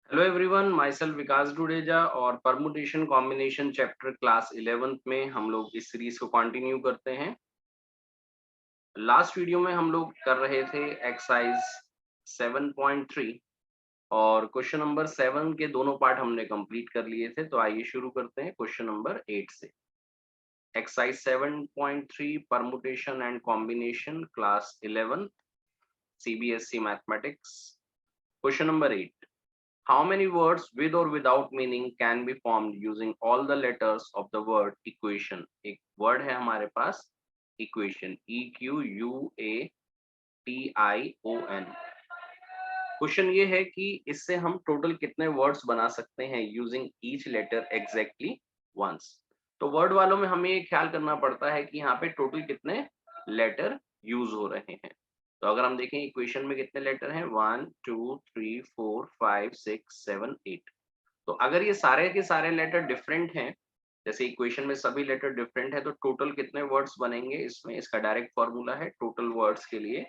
Hello everyone, my self विकास डुडेजा और permutation combination chapter class 11th में हम लोग इस सीरीज को कंटिन्यू करते हैं। लास्ट वीडियो में हम लोग कर रहे थे एक्सरसाइज 7.3 और क्वेश्चन नंबर 7 के दोनों पार्ट हमने कंप्लीट कर लिए थे। तो आइए शुरू करते हैं क्वेश्चन नंबर 8 से। Exercise 7.3 permutation and combination class 11 CBSE mathematics. Question number 8, how many words with or without meaning can be formed using all the letters of the word equation? एक वर्ड है हमारे पास इक्वेशन, EQUATION। क्वेश्चन ये है कि इससे हम total कितने words बना सकते हैं using each letter exactly once. तो वर्ड वालों में हमें ये ख्याल करना पड़ता है कि यहाँ पे टोटल कितने लेटर यूज हो रहे हैं। तो अगर हम देखें इक्वेशन में कितने लेटर हैं, 1 2 3 4 5 6 7 8। तो अगर ये सारे के सारे लेटर डिफरेंट हैं, जैसे इक्वेशन में सभी लेटर डिफरेंट है, तो टोटल कितने वर्ड्स बनेंगे इसमें, इसका डायरेक्ट फॉर्मूला है टोटल वर्ड्स के लिए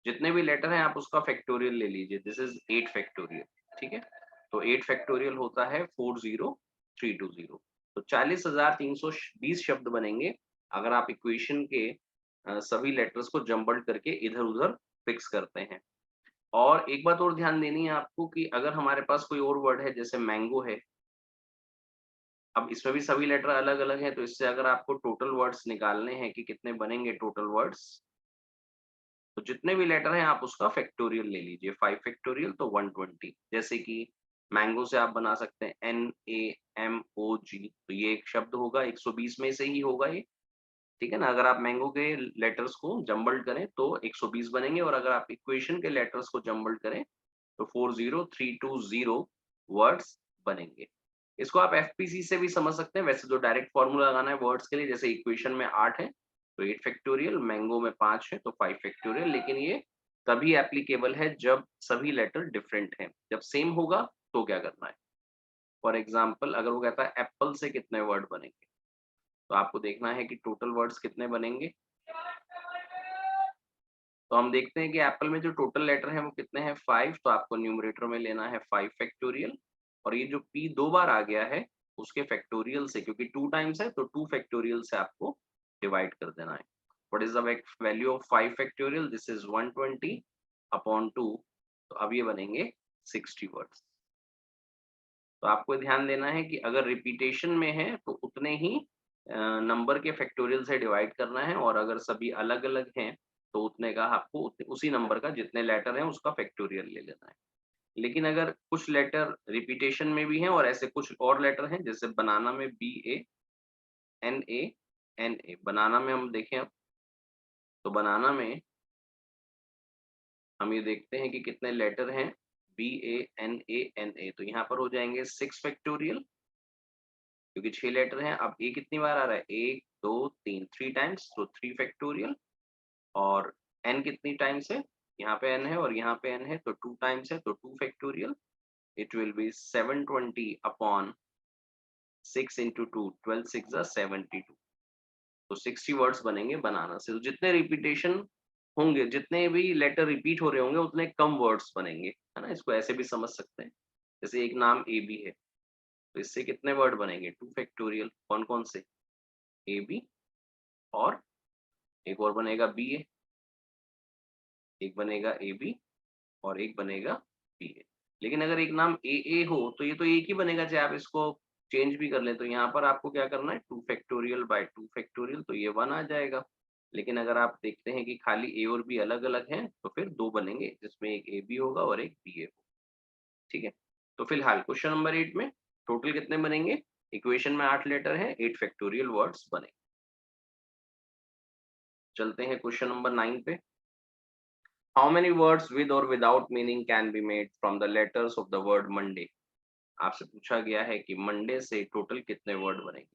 जितने भी लेटर हैं आप उसका फैक्टोरियल ले लीजिए। This is 8 factorial. ठीक है, तो 8 फैक्टोरियल होता है 40320। तो 40,320 शब्द बनेंगे अगर आप इक्वेशन के सभी लेटर्स को जम्बल्ड करके इधर उधर फिक्स करते हैं। और एक बात और ध्यान देनी है आपको कि अगर हमारे पास कोई और वर्ड है जैसे मैंगो है, अब इसमें भी सभी लेटर अलग अलग हैं, तो इससे अगर आपको टोटल वर्ड्स निकालने हैं कि कितने बनेंगे टोटल वर्ड्स, तो जितने भी लेटर हैं आप उसका फैक्टोरियल ले लीजिए। 5 फैक्टोरियल तो 120। जैसे कि मैंगो से आप बना सकते हैं NAMOG, तो ये एक शब्द होगा, 120 में से ही होगा ये। ठीक है ना, अगर आप मैंगो के लेटर्स को जम्बल्ड करें तो 120 बनेंगे, और अगर आप इक्वेशन के लेटर्स को जम्बल्ड करें तो 40320 वर्ड्स बनेंगे। इसको आप एफपीसी से भी समझ सकते हैं। वैसे तो डायरेक्ट फॉर्मूला लगाना है वर्ड्स के लिए, जैसे इक्वेशन में 8 है तो 8 फैक्टोरियल, मैंगो में 5 है तो 5 फैक्टोरियल। लेकिन ये तभी एप्लीकेबल है जब सभी लेटर डिफरेंट हैं। जब सेम होगा तो क्या करना है। फॉर एग्जाम्पल अगर वो कहता है एप्पल से कितने वर्ड बनेंगे, तो आपको देखना है कि टोटल वर्ड्स कितने बनेंगे। तो हम देखते हैं कि एप्पल में जो टोटल लेटर हैं वो कितने हैं, 5। तो आपको न्यूमरेटर में लेना है 5 फैक्टोरियल, और ये जो p 2 बार आ गया है उसके फैक्टोरियल से, क्योंकि 2 टाइम्स है तो 2 फैक्टोरियल से आपको डिवाइड कर देना है। What is the value of 5 factorial, this is 120 upon 2। तो अब ये बनेंगे 60 वर्ड्स। तो आपको ध्यान देना है कि अगर रिपीटेशन में है तो उतने ही नंबर के फैक्टोरियल से डिवाइड करना है, और अगर सभी अलग अलग हैं तो उतने का आपको उसी नंबर का जितने लेटर हैं उसका फैक्टोरियल ले लेना है। लेकिन अगर कुछ लेटर रिपीटेशन में भी हैं और ऐसे कुछ और लेटर हैं, जैसे बनाना में BANANA, बनाना में हम देखें अब, तो बनाना में हम ये देखते हैं कि कितने लेटर हैं, BANANA, तो यहाँ पर हो जाएंगे 6 फैक्टोरियल, क्योंकि 6 लेटर हैं। अब ए कितनी बार आ रहा है, 1 2 3, 3 टाइम्स, तो 3 फैक्टोरियल। और एन कितनी टाइम्स है, यहाँ पे एन है और यहाँ पे एन है तो 2 टाइम्स है तो 2 factorial. It will be 720 upon 6 into 2, 12 6 72। तो 60 वर्ड्स बनेंगे बनाना से। तो जितने रिपीटेशन होंगे, जितने भी लेटर रिपीट हो रहे होंगे उतने कम वर्ड्स बनेंगे, है ना। इसको ऐसे भी समझ सकते हैं, जैसे एक नाम ए बी है तो इससे कितने वर्ड बनेंगे, 2 फैक्टोरियल। कौन कौन से, ए बी, और एक और बनेगा बी ए, एक बनेगा ए बी, और एक बनेगा बी ए। लेकिन अगर एक नाम ए हो तो ये तो एक ही बनेगा, चाहे आप इसको चेंज भी कर लें। तो यहाँ पर आपको क्या करना है, 2 फैक्टोरियल बाय 2 फैक्टोरियल, तो ये 1 आ जाएगा। लेकिन अगर आप देखते हैं कि खाली ए और बी अलग अलग हैं तो फिर 2 बनेंगे, जिसमें एक ए बी होगा और एक बी ए होगा। ठीक है, तो फिलहाल क्वेश्चन नंबर 8 में टोटल कितने बनेंगे, इक्वेशन में 8 लेटर है, 8 फैक्टोरियल वर्ड्स बने। चलते हैं क्वेश्चन नंबर 9 पे। हाउ मेनी वर्ड्स विद और without meaning can be made from the letters of the word Monday. आपसे पूछा गया है कि मंडे से टोटल कितने वर्ड बनेंगे।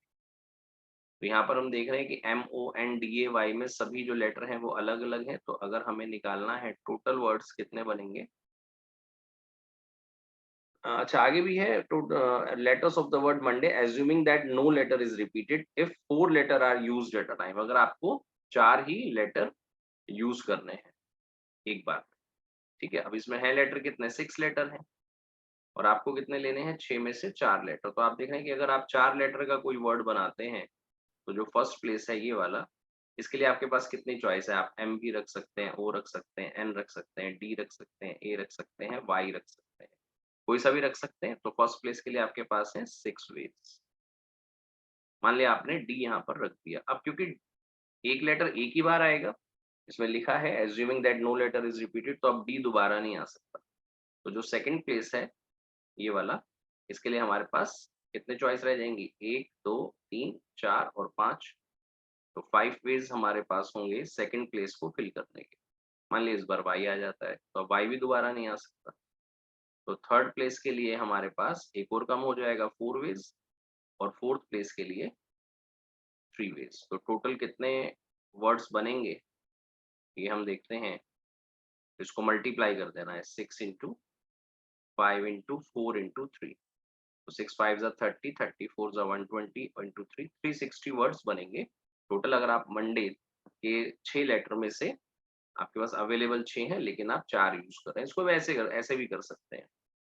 तो यहाँ पर हम देख रहे हैं कि MONDAY में सभी जो लेटर हैं वो अलग अलग हैं। तो अगर हमें निकालना है टोटल वर्ड्स कितने बनेंगे, अच्छा आगे भी है, तो letters of the word Monday assuming that no letter is repeated if 4 letter are used at a time. अगर आपको 4 ही लेटर यूज करने हैं एक बार में। ठीक है, अब इसमें है लेटर कितने, 6 लेटर हैं। और आपको कितने लेने हैं, 6 में से 4 लेटर। तो आप देख रहे हैं कि अगर आप 4 लेटर का कोई वर्ड बनाते हैं, तो जो फर्स्ट प्लेस है ये वाला, इसके लिए आपके पास कितनी चॉइस है, आप एम भी रख सकते हैं, ओ रख सकते हैं, एन रख सकते हैं, डी रख सकते हैं, ए रख सकते हैं, वाई रख सकते हैं, कोई सा भी रख सकते हैं। तो फर्स्ट प्लेस के लिए आपके पास है 6 वेज। मान लिया आपने डी यहाँ पर रख दिया। अब क्योंकि एक लेटर एक ही बार आएगा, इसमें लिखा है assuming that no letter is repeated, तो अब डी दोबारा नहीं आ सकता। तो जो सेकंड प्लेस है ये वाला, इसके लिए हमारे पास कितने चॉइस रह जाएंगी, 1 2 3 4 और 5। तो 5 वेज हमारे पास होंगे सेकंड प्लेस को फिल करने के। मान लीजिए इस बार वाई आ जाता है, तो अब वाई भी दोबारा नहीं आ सकता। तो थर्ड प्लेस के लिए हमारे पास एक और कम हो जाएगा, 4 वेज, और फोर्थ प्लेस के लिए 3 वेज। तो टोटल कितने वर्ड्स बनेंगे ये हम देखते हैं। तो इसको मल्टीप्लाई कर देना है, 6 इंटू 5 इंटू 4 इंटू 3। तो 6 5 जा 30, 30 4 जा 120 इंटू 3, 360 वर्ड्स बनेंगे टोटल। अगर आप मंडे के 6 लेटर में से आपके पास अवेलेबल 6 हैं, लेकिन आप 4 यूज कर रहे हैं, इसको ऐसे भी कर सकते हैं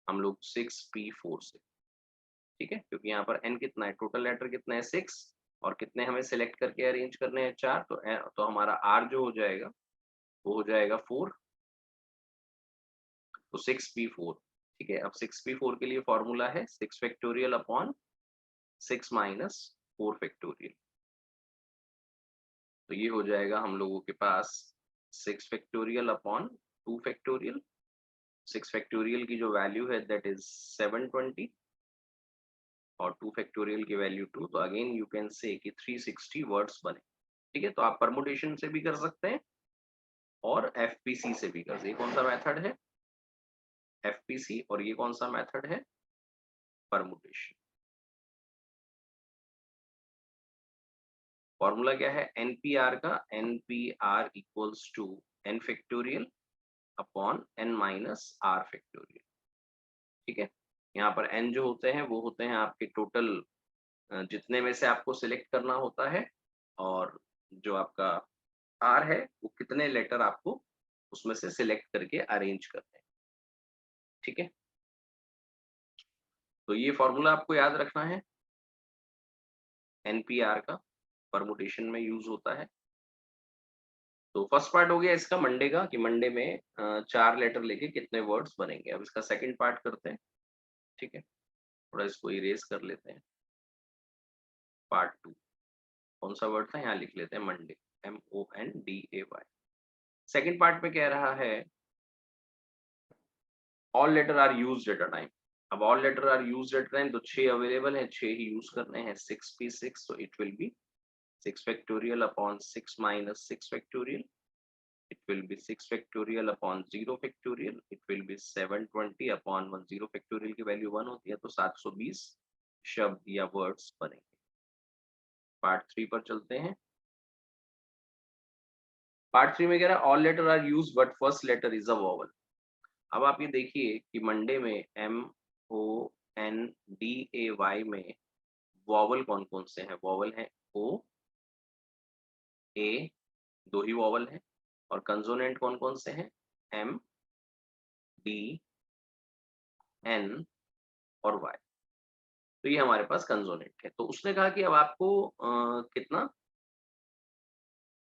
हम लोग 6p4 से। ठीक है, क्योंकि यहाँ पर n कितना है, टोटल लेटर कितना है 6, और कितने हमें सिलेक्ट करके अरेंज करने हैं 4। तो हमारा r जो हो जाएगा वो हो जाएगा 4। तो 6p4। ठीक है, अब 6p4 के लिए फॉर्मूला है 6 फैक्टोरियल अपॉन 6 माइनस 4 फैक्टोरियल। तो ये हो जाएगा हम लोगों के पास 6 फैक्टोरियल अपॉन 2 फैक्टोरियल। 6 फैक्टोरियल की जो वैल्यू है दैट इज 720, और 2 फैक्टोरियल की वैल्यू 2। तो अगेन यू कैन से कि 360 वर्ड्स बने। ठीक है, तो आप परमुटेशन से भी कर सकते हैं और एफपीसी से भी कर सकते हैं। ये कौन सा मेथड है, एफपीसी, और ये कौन सा मेथड है, परमुटेशन। फॉर्मूला क्या है एनपीआर का, NPR equals to N factorial upon N minus R factorial. ठीक है, यहाँ पर एन जो होते हैं वो होते हैं आपके टोटल जितने में से आपको सिलेक्ट करना होता है, और जो आपका आर है वो कितने लेटर आपको उसमें से सिलेक्ट करके अरेंज करते हैं। ठीक है, तो ये फॉर्मूला आपको याद रखना है, एनपीआर का परमुटेशन में यूज होता है। तो फर्स्ट पार्ट हो गया इसका मंडे का, कि मंडे में 4 लेटर लेके कितने वर्ड्स बनेंगे। अब इसका सेकंड पार्ट करते हैं। ठीक है, थोड़ा इसको इरेज कर लेते हैं। पार्ट 2 कौन सा वर्ड था, यहाँ लिख लेते हैं मंडे, MONDAY। सेकंड पार्ट में कह रहा है all letter are used at a time. अब all letter are used at a time, तो 6 अवेलेबल है, 6 ही यूज करने हैं। 6p6, तो it will be 6 factorial upon 6 minus 6 factorial. It will be 6 factorial upon 0 factorial. It will be 720 upon 1। 0 factorial की value 1 होती है, तो 720 शब्द या वर्ड्स बनेंगे। पार्ट 3 पर चलते हैं। पार्ट 3 में कह रहा है all letter are use but first letter is a vowel. अब आप ये देखिए कि मंडे में MONDAY में वॉवल कौन कौन से हैं, वॉवल है O A, 2 ही वॉवल है, और कंसोनेंट कौन कौन से हैं, M D N और Y। तो ये हमारे पास कंसोनेंट है। तो उसने कहा कि अब आपको कितना,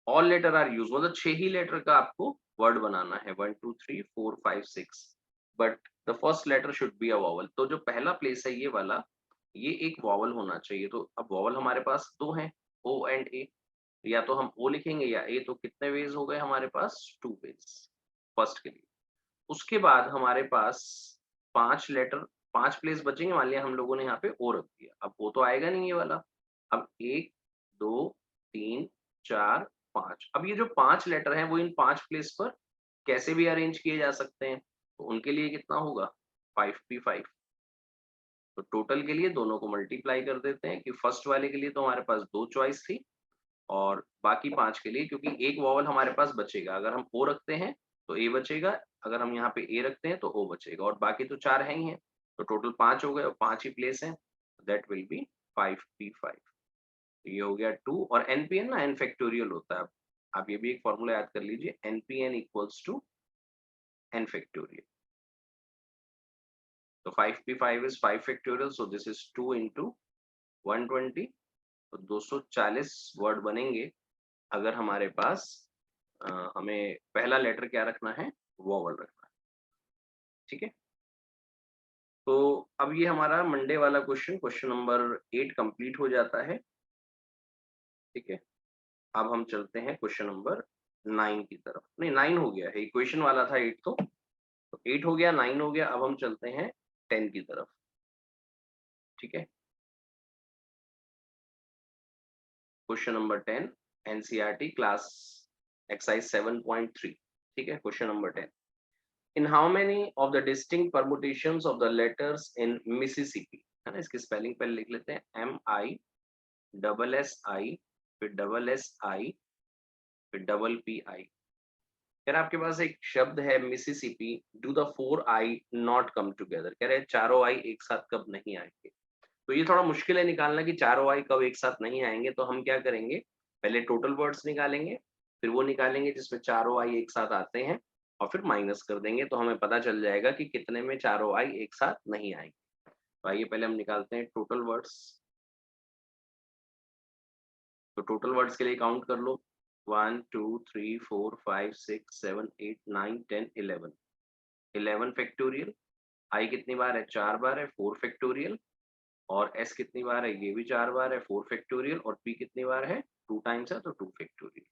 ऑल लेटर आर यूज, मतलब 6 ही लेटर का आपको वर्ड बनाना है, 1 2 3 4 5 6, but the first letter should be a vowel. तो जो पहला प्लेस है ये वाला, ये एक वॉवल होना चाहिए। तो अब वॉवल हमारे पास 2 हैं, O एंड A। या तो हम O लिखेंगे या A। तो कितने वेज हो गए हमारे पास, 2 वेज फर्स्ट के लिए। उसके बाद हमारे पास 5 लेटर, 5 प्लेस बचेंगे। मान लिया हम लोगों ने यहाँ पे ओ रख दिया, अब ओ तो आएगा नहीं ये वाला। अब 1 2 3 4 5, अब ये जो 5 लेटर हैं वो इन 5 प्लेस पर कैसे भी अरेंज किए जा सकते हैं। तो उनके लिए कितना होगा, 5p5। तो टोटल के लिए दोनों को मल्टीप्लाई कर देते हैं, कि फर्स्ट वाले के लिए तो हमारे पास 2 चॉइस थी, और बाकी 5 के लिए, क्योंकि एक वॉवल हमारे पास बचेगा। अगर हम ओ रखते हैं तो ए बचेगा, अगर हम यहाँ पे ए रखते हैं तो ओ बचेगा, और बाकी तो 4 है ही हैं। तो टोटल 5 हो गए, और 5 ही प्लेस हैं, दैट विल बी 5p5। तो ये हो गया 2, और एनपीएन ना एन फैक्टोरियल होता है। आप ये भी एक फॉर्मूला याद कर लीजिए, NPN equals to N factorial. तो 5p5 is 5 factorial, so this is 2 into 120, तो 240 वर्ड बनेंगे अगर हमारे पास हमें पहला लेटर क्या रखना है, वोवल रखना है। ठीक है, तो अब ये हमारा मंडे वाला क्वेश्चन नंबर 8 कंप्लीट हो जाता है। ठीक है, अब हम चलते हैं क्वेश्चन नंबर 9 की तरफ। नहीं, 9 हो गया है, इक्वेशन वाला था 8, तो 8 हो गया, 9 हो गया। अब हम चलते हैं 10 की तरफ। ठीक है, question number 10, NCERT class exercise 7.3। ठीक है, question number 10, in how many of the distinct permutations of the letters in Mississippi, है ना, इसकी स्पेलिंग पहले लिख लेते हैं, MISSI, फिर SSI, फिर PPI। कह रहा आपके पास एक शब्द है Mississippi, do the 4 I not come together, कह रहे हैं चारों आई एक साथ कब नहीं आएंगे। तो ये थोड़ा मुश्किल है निकालना कि चारों आई कब एक साथ नहीं आएंगे। तो हम क्या करेंगे, पहले टोटल वर्ड्स निकालेंगे, फिर वो निकालेंगे जिसमें चारों आई एक साथ आते हैं, और फिर माइनस कर देंगे, तो हमें पता चल जाएगा कि कितने में चारों आई एक साथ नहीं आएंगे। तो आइए पहले हम निकालते हैं टोटल वर्ड्स। तो टोटल वर्ड्स के लिए काउंट कर लो, 1 2 3 4 5 6 7 8 9 10 11, 11 फैक्टोरियल। आई कितनी बार है, 4 बार है, 4 फैक्टोरियल। और एस कितनी बार है, ये भी 4 बार है, 4 फैक्टोरियल। और पी कितनी बार है, 2 टाइम्स है, तो 2 फैक्टोरियल।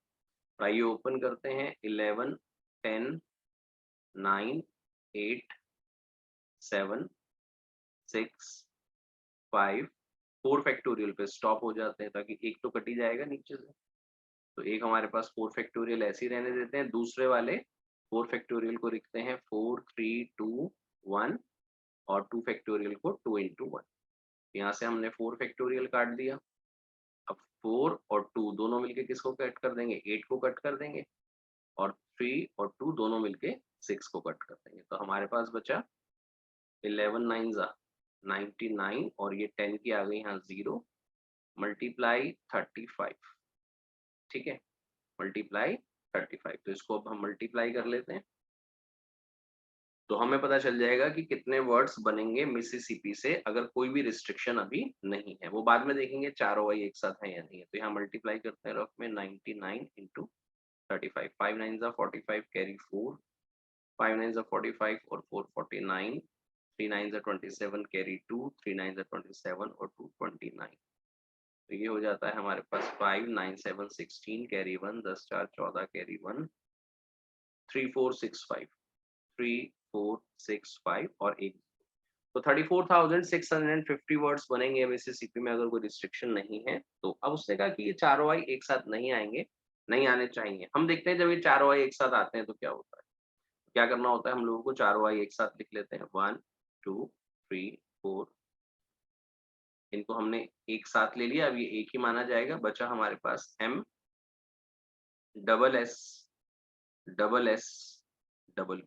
आइए ओपन करते हैं, 11 10 9 8 7 6 5, 4 फैक्टोरियल पे स्टॉप हो जाते हैं, ताकि एक तो कट ही जाएगा नीचे से। तो एक हमारे पास 4 फैक्टोरियल ऐसे ही रहने देते हैं। दूसरे वाले 4 फैक्टोरियल को लिखते हैं 4 3 2 1, और 2 फैक्टोरियल को 2 into 1। यहाँ से हमने 4 फैक्टोरियल काट दिया। अब 4 और 2 दोनों मिलके किसको कट कर देंगे, 8 को कट कर देंगे। और 3 और 2 दोनों मिलके 6 को कट कर देंगे। तो हमारे पास बचा 11 9 99, और ये 10 की आ गई यहाँ 0, मल्टीप्लाई 35। ठीक है, मल्टीप्लाई 35। तो इसको अब हम मल्टीप्लाई कर लेते हैं, तो हमें पता चल जाएगा कि कितने वर्ड्स बनेंगे मिसिसिपी से, अगर कोई भी रिस्ट्रिक्शन अभी नहीं है। वो बाद में देखेंगे चारों वाई एक साथ है या नहीं है। तो यहाँ मल्टीप्लाई करते हैं रफ में, 99 इंटू 35, 5 9 45, कैरी 4, 5 9 45 और 4 49, 3 9 27, कैरी 2, 3 9 27 और 2 29। तो ये हो जाता है हमारे पास 5 9 7 16, कैरी 1, 10 4 14, कैरी 1, 3 4 6 5, 3 4 6 5 और 1। तो 34,650 वर्ड्स बनेंगे मिसिसिपी में, अगर कोई रिस्ट्रिक्शन नहीं है तो। अब उसने कहा कि ये चारों आई एक साथ नहीं आएंगे, नहीं आने चाहिए। हम देखते हैं जब ये चारों आई एक साथ आते हैं तो क्या होता है। क्या करना होता है, हम लोगों को चारों आई एक साथ लिख लेते हैं, 1 2 3 4। इनको हमने एक साथ ले लिया, अब ये एक ही माना जाएगा। बचा हमारे पास M double S double S double P।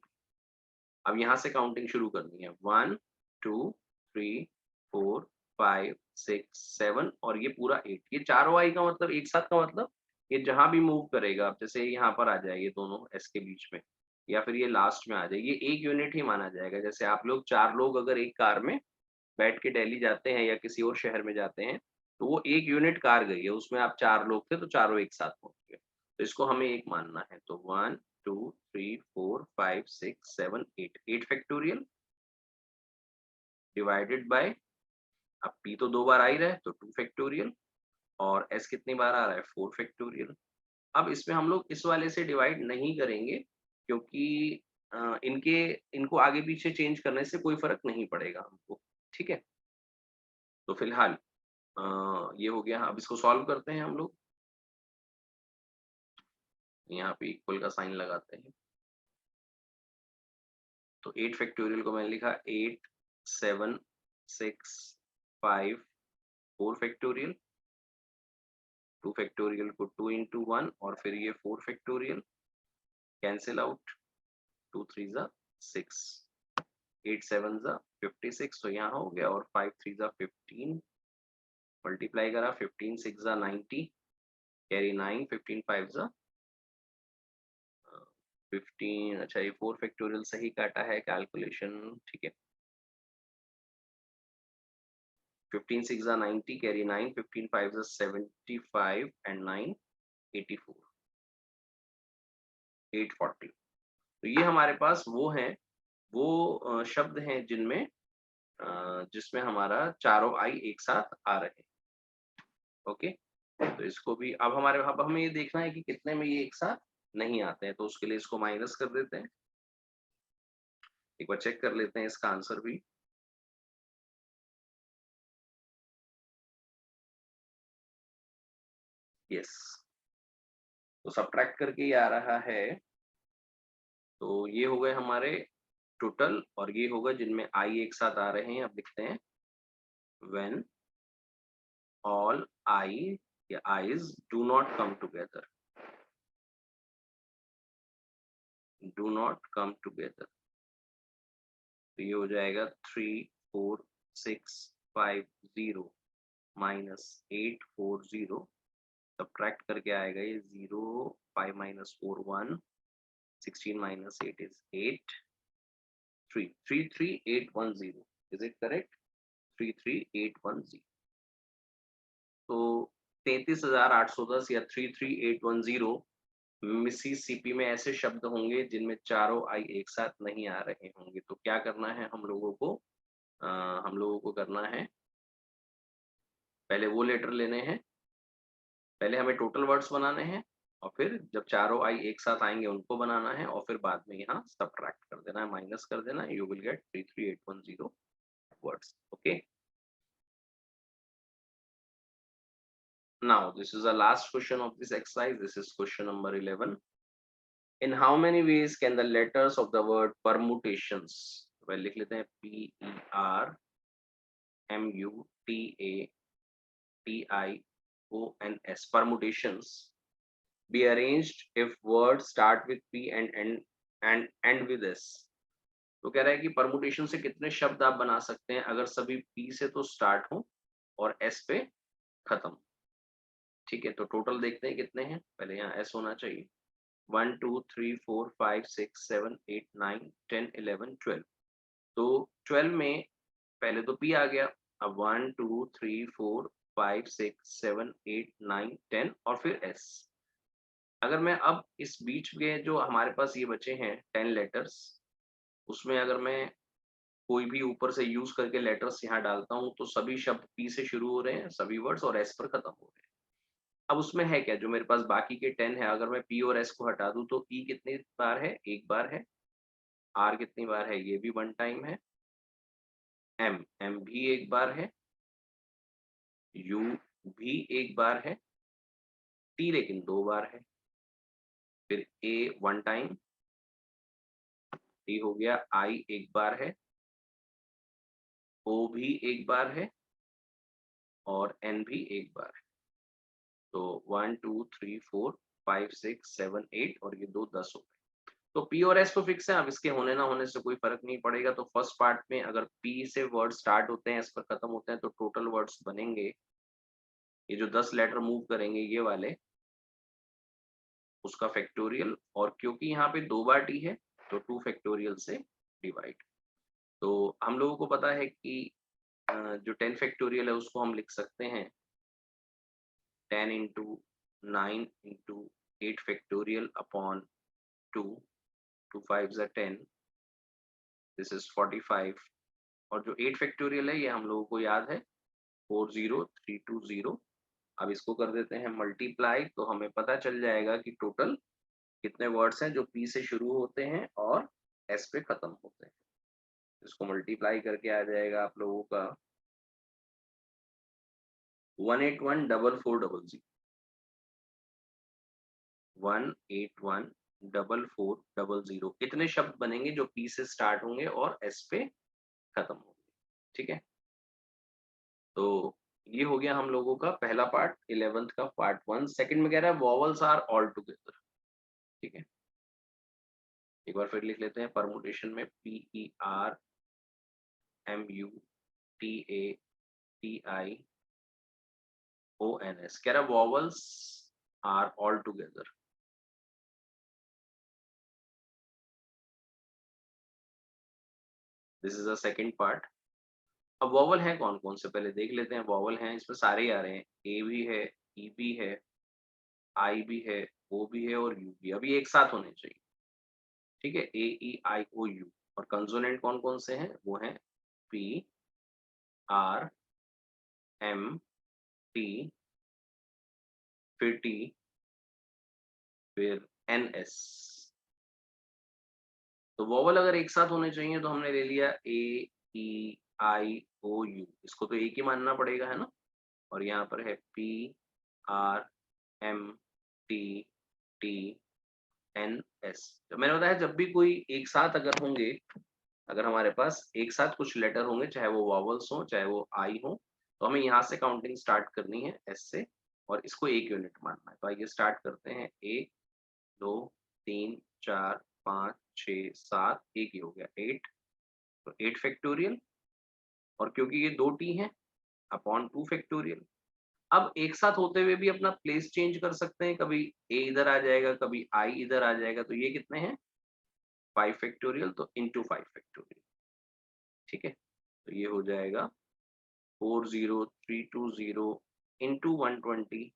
अब यहाँ से काउंटिंग शुरू करनी है, 1 2 3 4 5 6 7 और ये पूरा 8। ये चारों आई का मतलब, एक साथ का मतलब, ये जहां भी मूव करेगा, अब जैसे यहाँ पर आ जाए ये दोनों एस के बीच में, या फिर ये लास्ट में आ जाए, ये एक यूनिट ही माना जाएगा। जैसे आप लोग 4 लोग अगर एक कार में बैठ के दिल्ली जाते हैं या किसी और शहर में जाते हैं, तो वो एक यूनिट कार गई है, उसमें आप 4 लोग थे तो चारों एक साथ पहुंच गए। तो इसको हमें एक मानना है। तो 1 2 3 4 5 6 7 8, 8 फैक्टोरियल डिवाइडेड बाय, अब p तो 2 बार आ ही रहा है तो 2 फैक्टोरियल, और s कितनी बार आ रहा है, 4 फैक्टोरियल। अब इसमें हम लोग इस वाले से डिवाइड नहीं करेंगे, क्योंकि इनके इनको आगे पीछे चेंज करने से कोई फर्क नहीं पड़ेगा हमको। ठीक है, तो फिलहाल ये हो गया। अब इसको सॉल्व करते हैं हम लोग। यहाँ पे इक्वल का साइन लगाते हैं। तो 8 फैक्टोरियल को मैंने लिखा 8 7 6 5 4 फैक्टोरियल, 2 फैक्टोरियल को 2 into 1, और फिर ये 4 फैक्टोरियल, कैंसिल आउट, 2 3 जा 6, 8 7 जा 56, तो यहाँ हो गया, और 5 3 जा 15, मल्टीप्लाई करा, 15 6 जा 90, कैरी 9, 15 5 जा 15। अच्छा, ये 4 फैक्टोरियल सही काटा है कैलकुलेशन, ठीक है। 15 6 are 90, कैरी 9, 15 5 are 75 and 9 84, 840। तो ये हमारे पास वो हैं, वो शब्द हैं जिनमें जिसमें हमारा चारों आई एक साथ आ रहे हैं। ओके, तो इसको भी अब हमें ये देखना है कि कितने में ये एक साथ नहीं आते हैं, तो उसके लिए इसको माइनस कर देते हैं। एक बार चेक कर लेते हैं इसका आंसर भी। यस, तो सब्ट्रैक्ट करके ये आ रहा है। तो ये हो गए हमारे टोटल, और ये होगा जिनमें आई एक साथ आ रहे हैं। अब लिखते हैं व्हेन ऑल आई या eyes do not come together, do not come together. तो ये हो जाएगा 3 4 6 5 0 माइनस 8 4 0, सब्ट्रैक्ट करके आएगा ये 0 5 minus 4 1, 16 minus 8 is 8, 3 33810, is it correct? 33810। तो 33,810 या 33810 मिसिसिपी में ऐसे शब्द होंगे जिनमें चारों आई एक साथ नहीं आ रहे होंगे। तो क्या करना है हम लोगों को? हम लोगों को करना है, पहले वो लेटर लेने हैं, पहले हमें टोटल वर्ड्स बनाने हैं, और फिर जब चारों आई एक साथ आएंगे उनको बनाना है, और फिर बाद में यहाँ सब्ट्रैक्ट कर देना है, माइनस कर देना है। You will get 33810 words। Okay, now this is the last question of this exercise. This is question number 11. In how many ways can the letters of the word permutations, well लिख लेते हैं PERMUTATIONS, permutations, be arranged if words start with P and end with S। तो कह रहा है कि permutation से कितने शब्द आप बना सकते हैं अगर सभी P से तो स्टार्ट हो और S पे खत्म। ठीक है, तो टोटल देखते हैं कितने हैं। पहले यहाँ S होना चाहिए। 1 2 3 4 5 6 7 8 9 10 11 12। तो 12 में पहले तो P आ गया। अब 1 2 3 4 5 6 7 8 9 10 और फिर S। अगर मैं अब इस बीच के जो हमारे पास ये बचे हैं 10 लेटर्स, उसमें अगर मैं कोई भी ऊपर से यूज करके लेटर्स यहाँ डालता हूँ तो सभी शब्द P से शुरू हो रहे हैं, सभी वर्ड्स, और S पर खत्म हो रहे हैं। अब उसमें है क्या, जो मेरे पास बाकी के 10 है, अगर मैं P और S को हटा दूं तो E कितनी बार है? एक बार है। R कितनी बार है? ये भी 1 टाइम है। M भी एक बार है। U भी एक बार है। T लेकिन 2 बार है। फिर A 1 टाइम, T हो गया। I एक बार है। O भी एक बार है और N भी एक बार है। तो 1 2 3 4 5 6 7 8 और ये 2 10 हो गए। तो P और S तो फिक्स है, अब इसके होने ना होने से कोई फर्क नहीं पड़ेगा। तो फर्स्ट पार्ट में अगर P से वर्ड स्टार्ट होते हैं, S पर खत्म होते हैं, तो टोटल वर्ड्स बनेंगे, ये जो 10 लेटर मूव करेंगे ये वाले, उसका फैक्टोरियल, और क्योंकि यहाँ पे 2 बार T है तो 2 फैक्टोरियल से डिवाइड। तो हम लोगों को पता है कि जो 10 फैक्टोरियल है उसको हम लिख सकते हैं 10 into 9 into 8 factorial upon 2, 2 5 10, this is 45। और जो 8 फैक्टोरियल है ये हम लोगों को याद है 40320। अब इसको कर देते हैं मल्टीप्लाई, तो हमें पता चल जाएगा कि टोटल कितने वर्ड्स हैं जो P से शुरू होते हैं और S पे खत्म होते हैं। इसको मल्टीप्लाई करके आ जाएगा आप लोगों का 1814400, 1814400। इतने शब्द बनेंगे जो P से स्टार्ट होंगे और S पे खत्म होंगे। ठीक है, तो ये हो गया हम लोगों का पहला पार्ट, 11th का पार्ट 1। सेकंड में कह रहा है वॉवल्स आर ऑल टुगेदर। ठीक है, एक बार फिर लिख लेते हैं परमुटेशन में PERMUTATIONS। कह रहा है vowels are all together. This is the second part. अब वॉवल है कौन कौन से पहले देख लेते हैं। वॉवल हैं, इसमें सारे ही आ रहे हैं, ए भी है, ई भी है, आई भी है, ओ भी है और यू भी। अभी एक साथ होने चाहिए, ठीक है, ए ई आई ओ यू। और कंसोनेंट कौन कौन से हैं, वो हैं पी, आर, एम, टी, फिर टी, फिर एन, एस। तो वोवल अगर एक साथ होने चाहिए तो हमने ले लिया ए, ई, आई, ओ, यू। इसको तो एक ही मानना पड़ेगा, है ना। और यहाँ पर है P, R, M, T, T, N, S. तो मैंने बताया जब भी कोई एक साथ अगर होंगे, अगर हमारे पास एक साथ कुछ लेटर होंगे, चाहे वो वॉवल्स हो चाहे वो आई हो, तो हमें यहाँ से काउंटिंग स्टार्ट करनी है एस से, और इसको एक यूनिट मानना है। तो आइए स्टार्ट करते हैं। एक, दो, तीन, चार, पाँच, छः, सात, एक ही हो गया 8। तो 8 फैक्टोरियल, और क्योंकि ये दो टी हैं, अपॉन 2 फैक्टोरियल। अब एक साथ होते हुए भी अपना प्लेस चेंज कर सकते हैं, कभी ए इधर आ जाएगा, कभी आई इधर आ जाएगा। तो ये कितने हैं, 5 फैक्टोरियल, तो इंटू 5 फैक्टोरियल, ठीक है। तो ये हो जाएगा 40320 इंटू 120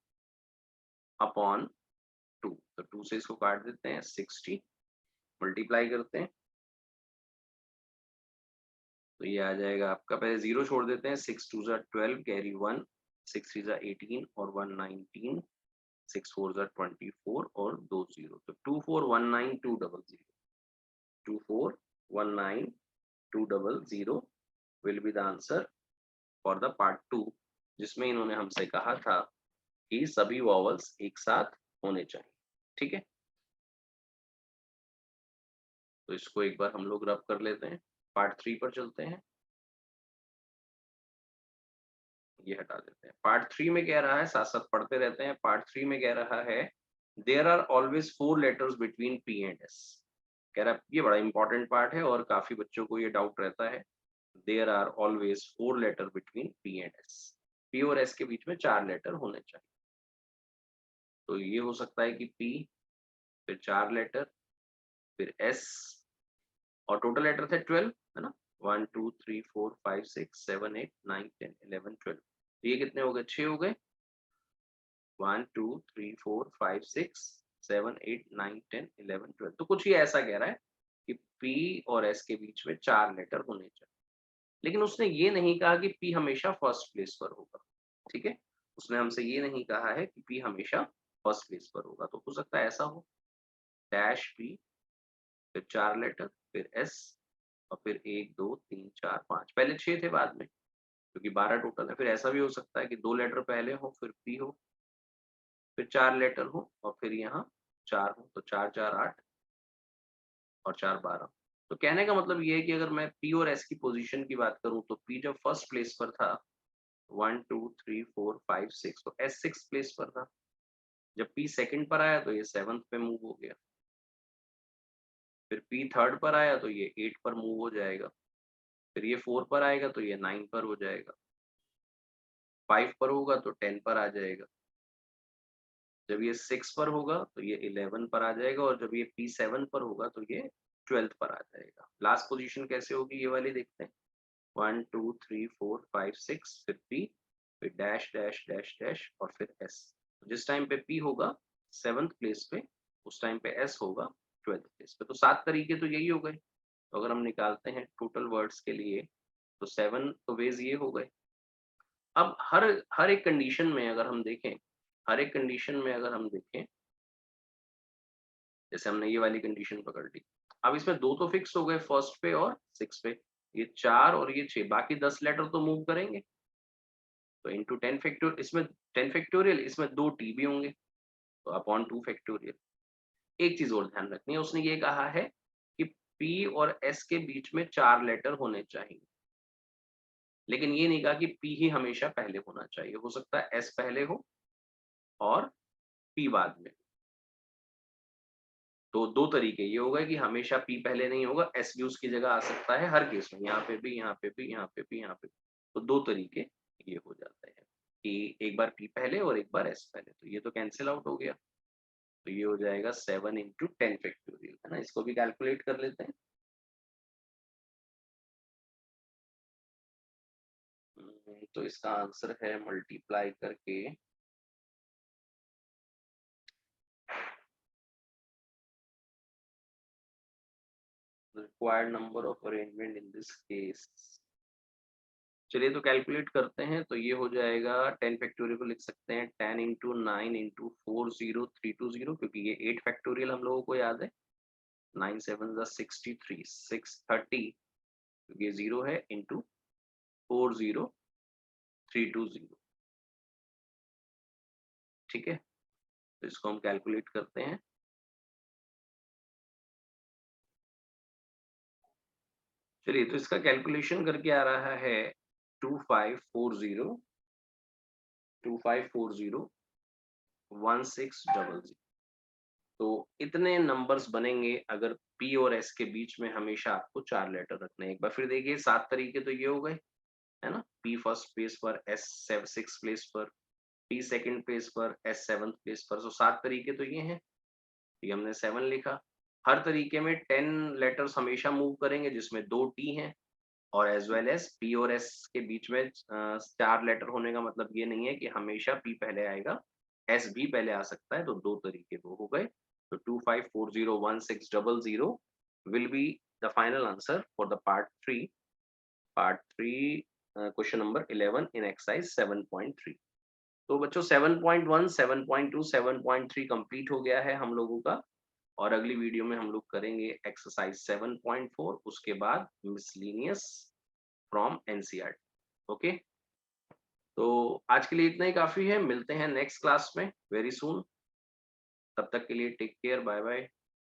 अपॉन 2। तो 2 से इसको काट देते हैं, 60 मल्टीप्लाई करते हैं, तो ये आ जाएगा आपका, पहले जीरो छोड़ देते हैं, 6 2 12 कैरी 1, 6 3 18 और 1 19, 6 4 24 और 2 जीरो। तो 2419200, 2419200 will be the answer for the part 2, जिसमें इन्होंने हमसे कहा था कि सभी वॉवल्स एक साथ होने चाहिए, ठीक है। तो इसको एक बार हम लोग रब कर लेते हैं। पार्ट 3 पर चलते हैं, ये हटा देते हैं। पार्ट 3 में कह रहा है, साथ साथ पढ़ते रहते हैं। पार्ट 3 में कह रहा है there are always 4 letters between P and S. कह रहा है ये बड़ा इंपॉर्टेंट पार्ट है और काफी बच्चों को ये डाउट रहता है। There are always 4 letter between P and S. P और एस के बीच में 4 लेटर होने चाहिए। तो ये हो सकता है कि पी, फिर 4 लेटर, फिर एस, और टोटल लेटर थे 12, है ना। 1 2 3 4 5 6 7 8 9 10 11 12। तो ये कितने हो गए, 6 हो गए। 1 2 3 4 5 6 7 8 9 10 11 12। तो कुछ ही ऐसा कह रहा है कि पी और एस के बीच में 4 लेटर होने चाहिए। लेकिन उसने ये नहीं कहा कि पी हमेशा फर्स्ट प्लेस पर होगा, ठीक है। उसने हमसे ये नहीं कहा है कि पी हमेशा फर्स्ट प्लेस पर होगा। तो हो सकता है ऐसा हो, डैश पी, फिर 4 लेटर, फिर एस, और फिर 1 2 3 4 5। पहले 6 थे, बाद में क्योंकि 12 टोटल है। फिर ऐसा भी हो सकता है कि 2 लेटर पहले हो, फिर पी हो, फिर 4 लेटर हो, और फिर यहाँ 4 हो। तो 4 4 8 और 4 12। तो कहने का मतलब ये है कि अगर मैं पी और एस की पोजीशन की बात करूं, तो पी जब फर्स्ट प्लेस पर था 1 2 3 4 5 6, तो एस 6 प्लेस पर था। जब पी सेकंड पर आया तो ये 7th पे मूव हो गया। फिर पी थर्ड पर आया तो ये 8 पर मूव हो जाएगा। फिर ये 4 पर आएगा तो ये 9 पर हो जाएगा। 5 पर होगा तो 10 पर आ जाएगा। जब ये 6 पर होगा तो ये 11 पर आ जाएगा, और जब ये पी 7 पर होगा तो ये 12th पर आ जाएगा। लास्ट पोजीशन कैसे होगी ये वाली देखते हैं। 1 2 3 4 5 6, फिर पी, फिर डैश डैश डैश डैश, और फिर एस। जिस टाइम पे पी होगा 7th प्लेस पे, उस टाइम पे एस होगा 12th प्लेस पे। तो 7 तरीके तो यही हो गए। तो अगर हम निकालते हैं टोटल वर्ड्स के लिए, तो 7 तो वेज ये हो गए। अब हर हर एक कंडीशन में अगर हम देखें, हर एक कंडीशन में अगर हम देखें, जैसे हमने ये वाली कंडीशन पकड़ ली। अब इसमें दो तो फिक्स हो गए, फर्स्ट पे और 6 पे। ये 4 और ये 6, बाकी 10 लेटर तो मूव करेंगे। तो इंटू 10 फैक्टोरियल, इसमें 10 फैक्टोरियल, इसमें 2 टी भी होंगे, तो अपॉन 2 फैक्टोरियल। एक चीज और ध्यान रखनी है, उसने ये कहा है कि पी और एस के बीच में 4 लेटर होने चाहिए, लेकिन ये नहीं कहा कि पी ही हमेशा पहले होना चाहिए। हो सकता है एस पहले हो और पी बाद में। तो दो तरीके ये होगा कि हमेशा पी पहले नहीं होगा, एस भी उसकी जगह आ सकता है हर केस में, यहाँ पे भी, यहाँ पे भी, यहाँ पे भी, यहाँ पे भी। तो दो तरीके ये हो जाते हैं कि एक बार पी पहले और एक बार एस पहले। तो ये तो कैंसिल आउट हो गया। तो ये हो जाएगा 7 इंटू 10 फैक्टोरियल, है ना। इसको भी कैलकुलेट कर लेते हैं। बच्चों इसका आंसर है मल्टीप्लाई करके required number of arrangement in this case। चलिए तो कैलकुलेट करते हैं, तो ये हो जाएगा 10 फैक्टोरियल को लिख सकते हैं 10 इंटू 9 इंटू 40320, क्योंकि ये 8 फैक्टोरियल हम लोगों को याद है। 9 7 63 630, क्योंकि ये 0 है, इंटू 40320। ठीक है, तो इसको हम कैलकुलेट करते हैं। चलिए तो इसका कैलकुलेशन करके आ रहा है 2540 तो इतने नंबर्स बनेंगे अगर पी और एस के बीच में हमेशा आपको 4 लेटर रखने हैं। एक बार फिर देखिए 7 तरीके तो ये हो गए, है ना। पी फर्स्ट प्लेस पर, एस सिक्स प्लेस पर, पी सेकंड प्लेस पर, एस सेवंथ प्लेस पर। तो 7 तरीके तो ये हैं, ये हमने 7 लिखा। हर तरीके में 10 लेटर्स हमेशा मूव करेंगे, जिसमें 2 टी हैं, और एज वेल एज पी और एस के बीच में 4 लेटर होने का मतलब ये नहीं है कि हमेशा पी पहले आएगा, एस भी पहले आ सकता है। तो 2 तरीके वो हो गए। तो 25401600 will be the final answer for the part 3 question number 11 in exercise 7.3। तो बच्चों 7.1 7.2 7.3 कंप्लीट हो गया है हम लोगों का, और अगली वीडियो में हम लोग करेंगे एक्सरसाइज 7.4, उसके बाद मिसलिनियस फ्रॉम एनसीईआरटी। ओके, तो आज के लिए इतना ही काफी है। मिलते हैं नेक्स्ट क्लास में वेरी सून। तब तक के लिए टेक केयर, बाय बाय।